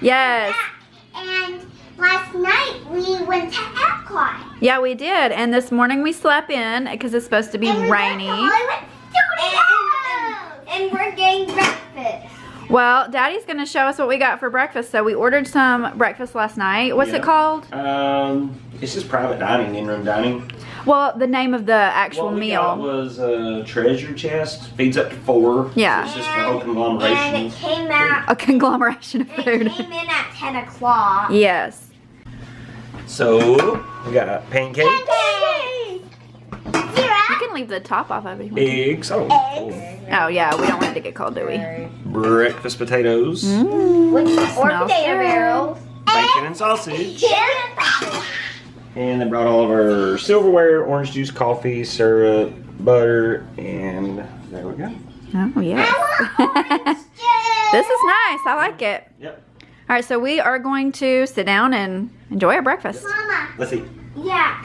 Yes. And last night we went to Epcot. Yeah, we did. And this morning we slept in because it's supposed to be And we rainy. went to Hollywood Studios. And we're getting breakfast. Well, Daddy's going to show us what we got for breakfast. So we ordered some breakfast last night. What's it called? It's just private dining, in-room dining. Well, the name of the actual what we meal. got was a treasure chest. Feeds up to 4. Yeah. So it's just a whole conglomeration. And it came out. A conglomeration of It food. came in at 10 o'clock. Yes. So we got pancakes, You can leave the top off of it. if you want to. eggs, Oh, yeah. We don't want it to get cold, do we? breakfast potatoes, Or Smells potato good. barrels. bacon and sausage. Chicken. And they brought all of our silverware, orange juice, coffee, syrup, butter, and there we go. Oh, yes. This is nice. I like it. Yep. All right, so we are going to sit down and enjoy our breakfast. Mama. Let's see. Yeah.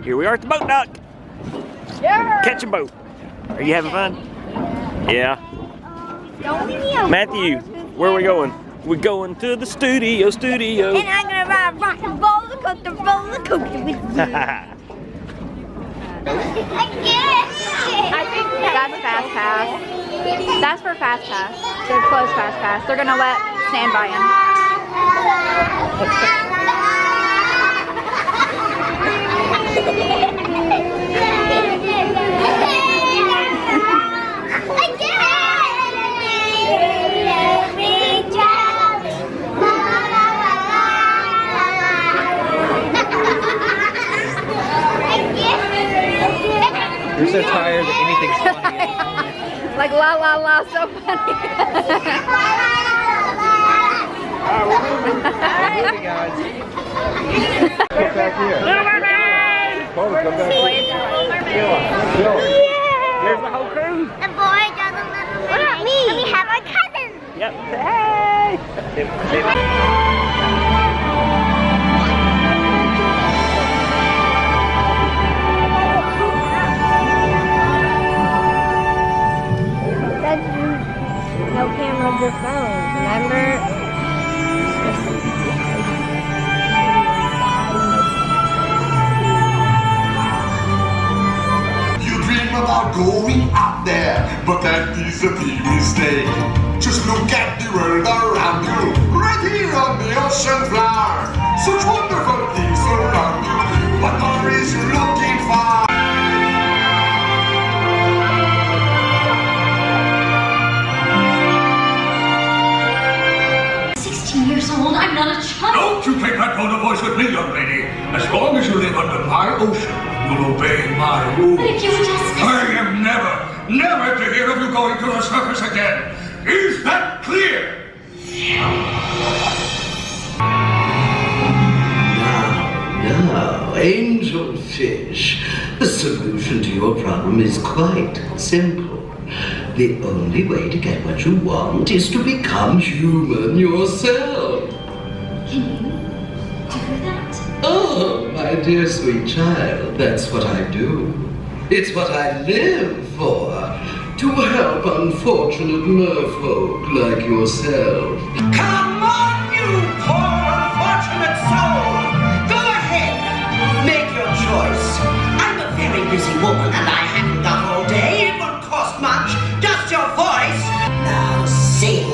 Here we are at the boat dock. Yeah. Catch a boat. Are you having fun? Yeah. Don't leave me alone. Matthew, where are we going? We're going to the studio. And I'm gonna ride roller coaster with you. Again. I think that's Fast Pass. That's for Fast Pass. They're closed Fast Pass. They're gonna let standby in. You're so tired that anything's funny. Like la la la, so funny. We're moving, guys. Come back here. Cole, come back here. There's the whole crew. The boy does a little bit. What about me? And we have our cousin. Yep. Hey. No cameras or phones, remember? You dream about going up there, but that is a big mistake. Just look at the world around you, right here on the ocean floor. Such wonderful things around you. What more is you looking for? 16 years old, I'm not a child. Don't you take that tone of voice with me, young lady. As long as you live under my ocean, you'll obey my rules. But if you were just... I am never to hear of you going to the surface again. Is that clear? Now, angelfish, the solution to your problem is quite simple. The only way to get what you want is to become human yourself. Can you do that? Oh, my dear sweet child, that's what I do. It's what I live for. To help unfortunate merfolk like yourself. Come on, you poor unfortunate soul! Go ahead, make your choice. I'm a very busy woman and I haven't got all day. It won't cost much, just your voice. Now sing.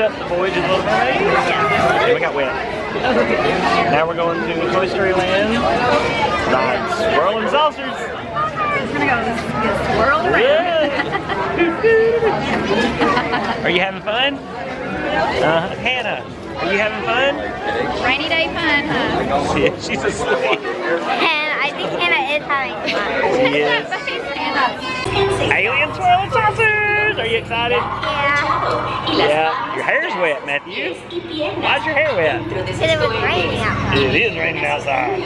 up the Voyage of the Little Mermaid. Yeah, we got wet. Now we're going to Toy Story Land. Rides, Swirling Saucers. We're gonna go get swirled around. Yeah. Are you having fun? Hannah, are you having fun? Rainy day fun, huh? Yeah, she's asleep. And I think Hannah is having fun. Yes. Alien Swirling Saucers! Are you excited? Yeah. Yeah. Your hair's wet, Matthew. Why's your hair wet? Because it was raining outside. It is raining outside.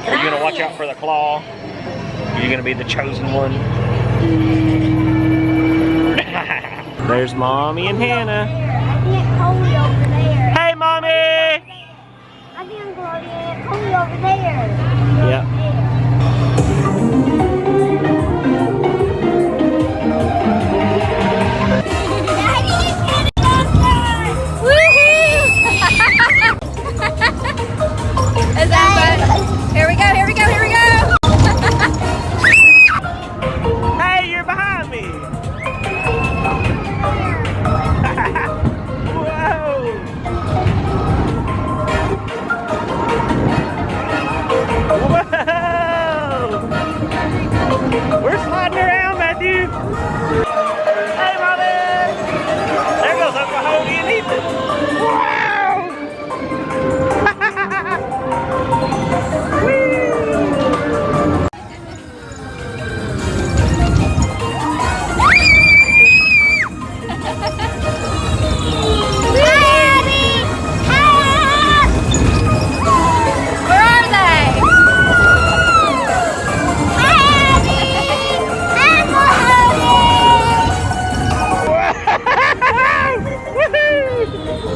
Are you going to watch out for the claw? Are you going to be the chosen one? There's Mommy and Hannah. I think Chloe over there. Hey, Mommy! I think Chloe over there. Yep. Is that fun? Here we go, here we go, here we go! Hey, you're behind me! Whoa! We're sliding around, Matthew! Hey, Mommy! There goes Uncle Hody and Ethan! Wow!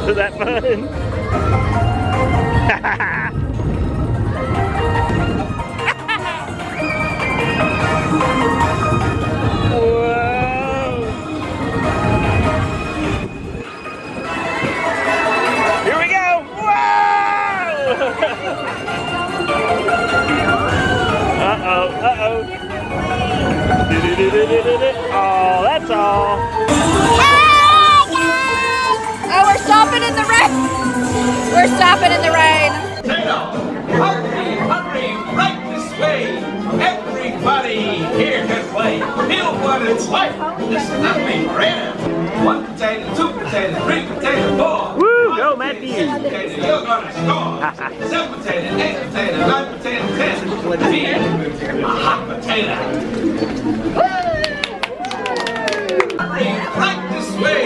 Was that fun? Whoa! Here we go! Whoa! Uh-oh, uh-oh. Oh, that's all. Oh, we're stopping in the rain! We're stopping in the rain! Hurry, hurry, right this way. Everybody here can play. Feel what it's like. This is nothing random. 1 potato, 2 potato, 3 potato, 4. Woo, go Matthew! 6 potato, you're gonna score. 7 potato, 8 potato, 9 potato, 10. Be a hot potato. Hurry, right this way.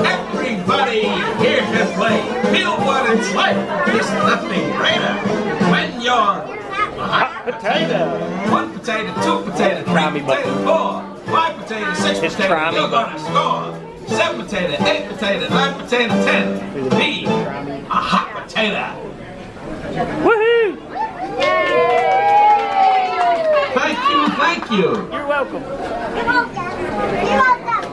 Everybody here can play. Feel what it's like. This is nothing random. When you're a hot potato. 1 potato, 2 potato, 3 potato, 4. 5 potato, 6 potato, you're gonna score. 7 potato, 8 potato, 9 potato, 10. Be a hot potato. Woohoo! Thank you, thank you. You're welcome. You're welcome. You're welcome.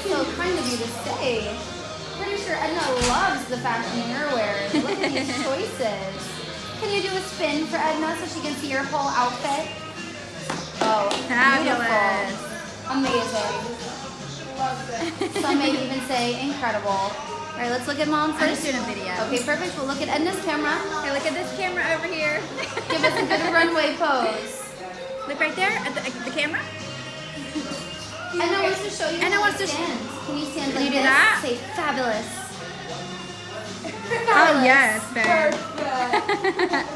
So kind of you to say. Pretty sure Edna loves the fashion you're wearing. Look at these choices. Can you do a spin for Edna so she can see your whole outfit? Oh, Fabulous. beautiful. Amazing. Some may even say incredible. All right, let's look at Mom I'm first. just doing a video. Okay, perfect. We'll look at Edna's camera. Okay, look at this camera over here. Give us a good runway pose. Look right there at the camera. Edna wants to show you Edna how wants to to stand. Can you stand Can like you do this? that? Say fabulous. Oh yes, babe. Perfect.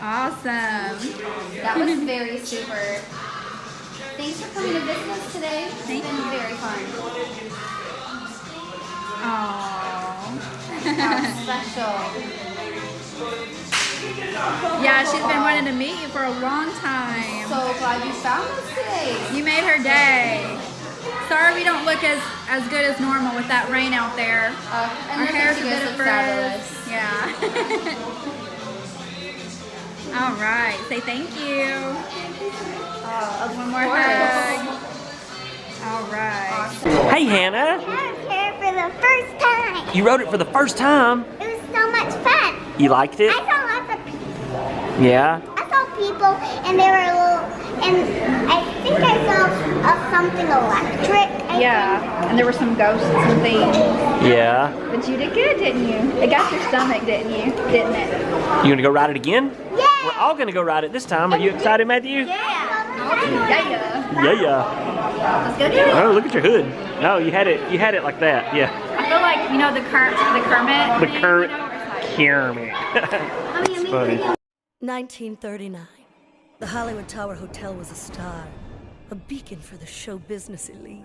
Awesome. That was very super. Thanks for coming to visit us today. It's Thank been very fun. Aww. How special. Yeah, she's been wanting to meet you for a long time. So glad you found us today. You made her day. Sorry we don't look as good as normal with that rain out there. And Our hair's a you guys bit look frizz. fabulous. Yeah. All right. Say thank you. One more hug. All right. Hey, Hannah. I was here for the first time. You rode it for the first time. It was so much fun. You liked it? I saw lots of people. Yeah? I saw people and they were little, and I think I saw something electric. Yeah, and there were some ghosts and things. Yeah. But you did good, didn't you? It got your stomach, didn't you? Didn't it? You gonna go ride it again? Yeah. We're all gonna go ride it this time. Are you excited, Matthew? Yeah. Yeah. Let's go do it. Oh, look at your hood. Oh, you had it like that. Yeah. I feel like, you know, the Kermit. The thing, current you know, where it's like- Kermit. It's funny. 1939. The Hollywood Tower Hotel was a star, a beacon for the show business elite.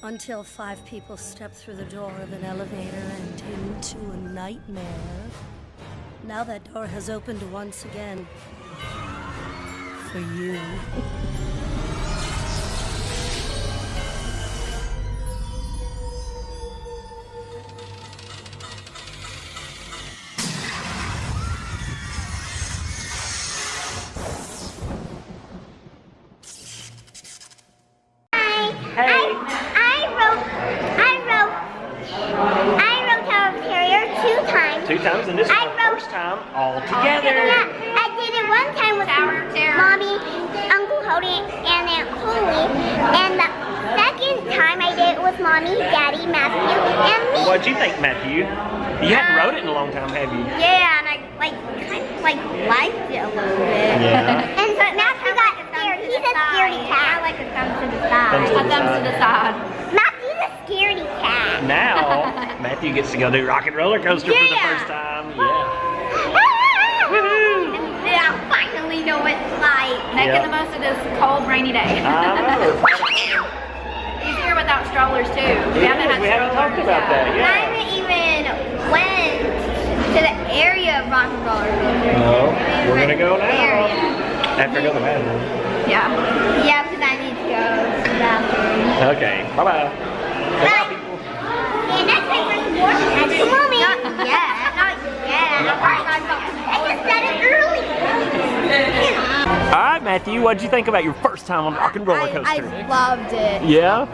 Until 5 people stepped through the door of an elevator and into a nightmare. Now that door has opened once again. For you. I wrote Tower of Terror 2 times. 2 times, and this is our first time all together. Yeah, I did it 1 time with Mommy, Uncle Hody, and Aunt Chloe. And the second time I did it with Mommy, Daddy, Matthew, and me. What'd you think, Matthew? You hadn't rode it in a long time, have you? Yeah, and I kind of liked it a little bit. Yeah. And so Matthew got scared. He's a scaredy cat. I like a thumb to the side. Thumbs to the Thumbs to the side. Matthew's a scaredy cat. Now, Matthew gets to go do Rock and Roller Coaster for the first time. Yeah. Yeah, I finally know what it's like. Making the most of this cold, rainy day. Easier without strollers too. We haven't talked about that. I Yeah. haven't even went to the area of Rock and Roller Coaster. No, we're gonna go now. After I go to the bathroom. Yeah. Yeah, because I need to go to the bathroom. Okay. Bye bye. Bye. And that's my first warning. Come on, man. Not yet. Not yet. I just said it early. All right, Matthew. What'd you think about your first time on Rock and Roller Coaster? I loved it. Yeah.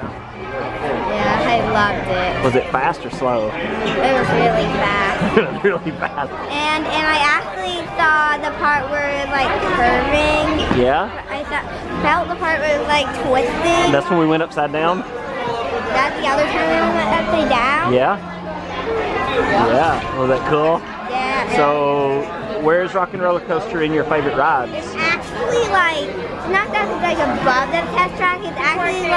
Yeah, I loved it. Was it fast or slow? It was really fast. Really fast. And I actually saw the part where it like curving. Yeah. I felt the part where it was like twisting. That's when we went upside down. That's the other time we went upside down. Yeah. Yeah. Was that cool? Yeah. So, where's Rock and Roller Coaster in your favorite rides? It's actually like not that it's like above the test track. It's actually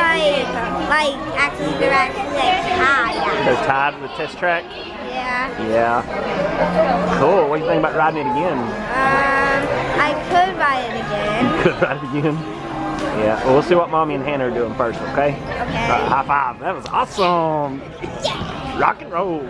actually they're actually like tied. They're tied to the test track? Yeah. Yeah. Cool. What do you think about riding it again? I could ride it again. You could ride it again? Yeah. Well, we'll see what Mommy and Hannah are doing first, okay? Okay. High five. That was awesome. Yeah. Rock and roll.